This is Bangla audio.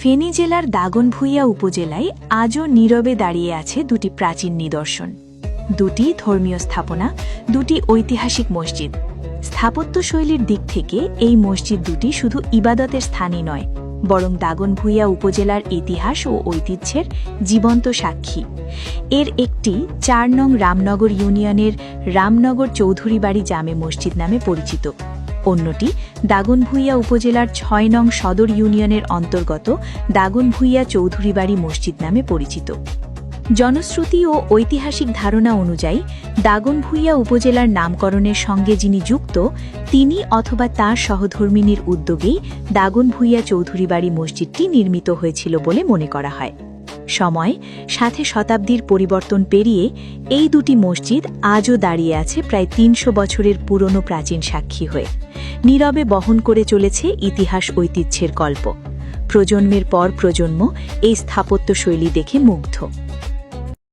ফেনী জেলার দাগনভূঞা উপজেলায় আজও নীরবে দাঁড়িয়ে আছে দুটি প্রাচীন নিদর্শন, দুটি ধর্মীয় স্থাপনা, দুটি ঐতিহাসিক মসজিদ। স্থাপত্যশৈলীর দিক থেকে এই মসজিদ দুটি শুধু ইবাদতের স্থানই নয়, বরং দাগনভূঞা উপজেলার ইতিহাস ও ঐতিহ্যের জীবন্ত সাক্ষী। এর একটি ৪ নং রামনগর ইউনিয়নের রামনগর চৌধুরীবাড়ি জামে মসজিদ নামে পরিচিত, অন্যটি দাগনভূঞা উপজেলার ৬ নং সদর ইউনিয়নের অন্তর্গত দাগনভূঞা চৌধুরীবাড়ি মসজিদ নামে পরিচিত। জনশ্রুতি ও ঐতিহাসিক ধারণা অনুযায়ী দাগনভূঞা উপজেলার নামকরণের সঙ্গে যিনি যুক্ত, তিনি অথবা তাঁর সহধর্মিণীর উদ্যোগেই দাগনভূঞা চৌধুরীবাড়ি মসজিদটি নির্মিত হয়েছিল বলে মনে করা হয়। সময় সাথে শতাব্দীর পরিবর্তন পেরিয়ে এই দুটি মসজিদ আজও দাঁড়িয়ে আছে প্রায় ৩০০ বছরের পুরনো প্রাচীন সাক্ষী হয়ে, নীরবে বহন করে চলেছে ইতিহাস ঐতিহ্যের গল্প। প্রজন্মের পর প্রজন্ম এই স্থাপত্যশৈলী দেখে মুগ্ধ।